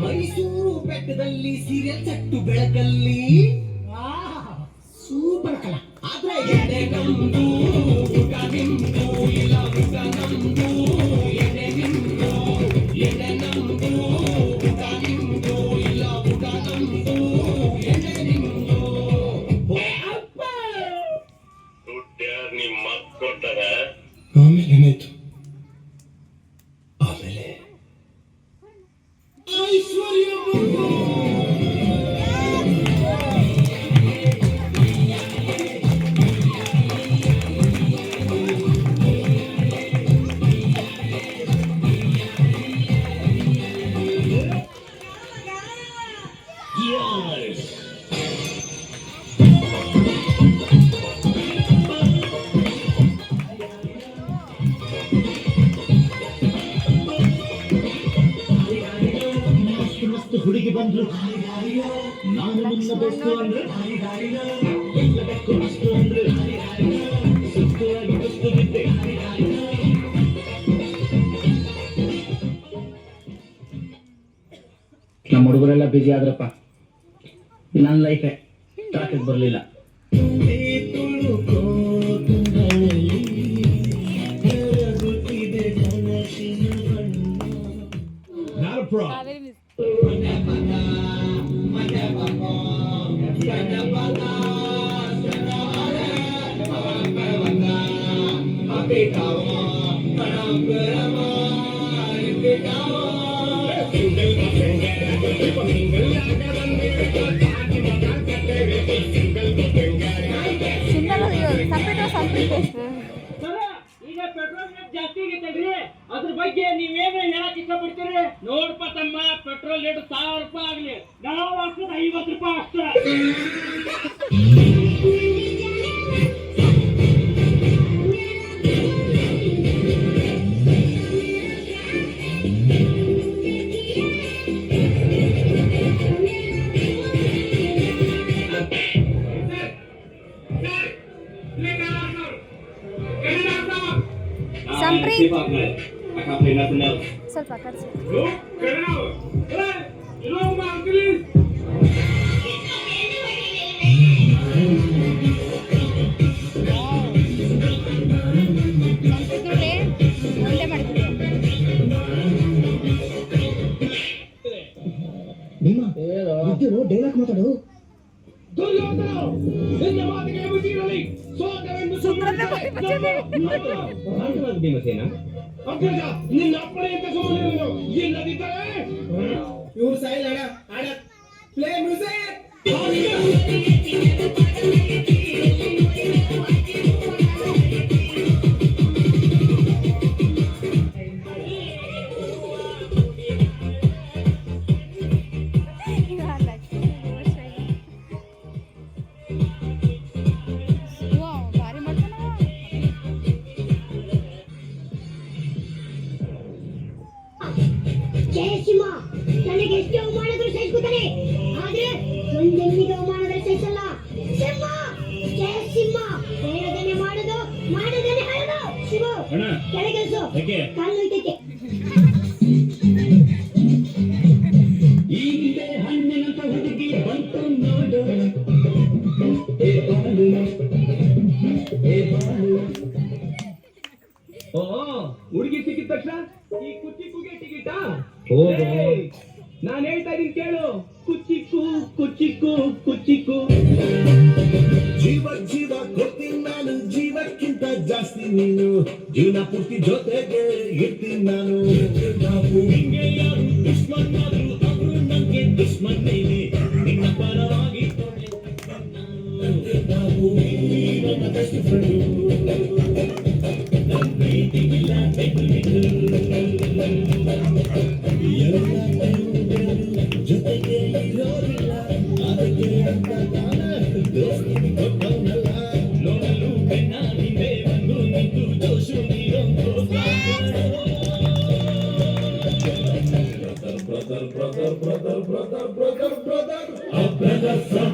ಮೈಸೂರು ಬೆಟ್ಟದಲ್ಲಿ ಸೀರೆ ಚಟ್ಟು ಬೆಳಕಲ್ಲಿ ಸೂಪರ್ ಕಲ ಆದ್ರೆ ಎಡೆ ನಮ್ದು ಊಟ ನಿಮ್ದು ಇಲ್ಲ ಊಟ ನಮ್ದು ಎಡೆ ನಿಮ್ದು ಎಡೆ ನಮ್ದು ಊಟ ನಿಮ್ದು ಇಲ್ಲ ಊಟ ನಮ್ದು ಎಡೆ ನಿಮ್ದು ಅಪ್ಪ ದುಡ್ಡ ನಿಮ್ಮ ಮತ್ ಕೊಟ್ಟಾಗ ಆಮೇಲೆ ಏನಾಯ್ತು ಆಮೇಲೆ ಐಶ್ವರ್ಯ ಹುಡುಗಿ ಬಂದ್ರು ನಾನು ನಿನ್ನ ಬೆಕ್ಕು ಅಂದ್ರೆ ಎಲ್ಲ ಬೆಕ್ಕು ಅಷ್ಟು ಅಂದ್ರೆ ಸುತ್ತುವಾಗಿ ಕುಸ್ತು ಬಿದ್ದೆ ನಮ್ಮ ಹುಡುಗರೆಲ್ಲ ಬಿಜಿ ಆದ್ರಪ್ಪ ನನ್ನ ಲೈಫೇ ಟ್ರಾಕಿಗೆ ಬರಲಿಲ್ಲ ಈಗ ಪೆಟ್ರೋಲ್ ರೇಟ್ ಜಾಸ್ತಿ ಆಗೈತಲ್ರಿ ಅದ್ರ ಬಗ್ಗೆ ನೀವೇನು ಹೇಳಕ್ ಇಷ್ಟಪಡ್ತೀರಿ? ನೋಡ್ಪ ತಮ್ಮ, ಪೆಟ್ರೋಲ್ ರೇಟ್ 1000 ರೂಪಾಯಿ ಆಗ್ಲಿ, ನಾವು ಹಾಕೋದು 50 ರೂಪಾಯಿ ಅಷ್ಟೇ. ಸ್ವಲ್ಪ ಕರ್ಸಿ ಡೈಲಾಗ್ ಮಾತಾಡು. ನಿನ್ನ ಅಪ್ಪಣೆ ಅಂತ ಇಲ್ಲದಿದ್ದರೆ ಇವ್ರು ಸೈಲ್ ಆಡ ಪ್ಲೇ ಮ್ಯೂಸಿಕ್. ಜಯಸಿಂಹ ನನಗೆ ಎಷ್ಟು ಅವಮಾನಗಳು ಸಹಿಸುತ್ತಾನೆ, ಆದ್ರೆ ಒಂದೆನ್ನಿಗೆ ಅವಮಾನಗಳು ಸಹಿಸಲ್ಲ. ಸಿಂಹ ಜಯಸಿಂಹ ಹೇಳದನೆ ಮಾಡೋದು, ಮಾಡದನೆ ಹೇಳೋದು. ಶಿವು ಕೆಳಗೆಲ್ಸು, ಕಾಲು ಇದ್ದಕ್ಕೆ ಈಗ ಹಣ್ಣಿನಂತ ಹುಡುಗಿ ಬಂತು ನೋಡು. ಓ ಹುಡುಗಿ ಸಿಕ್ಕಿದ ತಕ್ಷಣ ಈ ಕುಚ್ಚಿಕ್ಕುಗೆ ಟಿಕೆಟಾ? ಹೋಗು. ನಾನು ಹೇಳ್ತಾ ಇದೀನಿ ಕೇಳು, ಕುಚ್ಚಿಕ್ಕು ಕುಚ್ಚಿಕ್ಕು ಕುಚ್ಚಿಕ್ಕು. ಜೀವ ಜೀವ ಕೊಡ್ತೀನಿ ನಾನು, ಜೀವಕ್ಕಿಂತ ಜಾಸ್ತಿ ನೀನು, ಜೀವನ ಪೂರ್ತಿ ಜೊತೆಗೆ ಇರ್ತೀನಿ ನಾನು. ಹಿಂಗೆ ಯಾರು ದುಶ್ಮನ್ ಆದ್ರು ಅವರು ನಂಗೆ ದುಶ್ಮನ್ ನೀನೆ, ನಿನ್ನ ಪರವಾಗಿ ನಾವು ನನ್ನ ಬೆಸ್ಟ್ ಫ್ರೆಂಡು. ನನ್ನ ಪ್ರೀತಿಗಿಲ್ಲ ಜೊತೆಗೆ ಇರೋದಿಲ್ಲ, ಅದಕ್ಕೆ ಅಂತ ತಾನೇ ದೋಸ್ತಿ ಕೊಟ್ಟವನಲ್ಲ. ನೋಡಲು ಬೆನ್ನ ಹಿಂದೆ ಬಂದು ನಿಂತು ಜೋಶು ನೀರೊಂದು brother, brother, brother, brother, brother, brother, brother, a brother from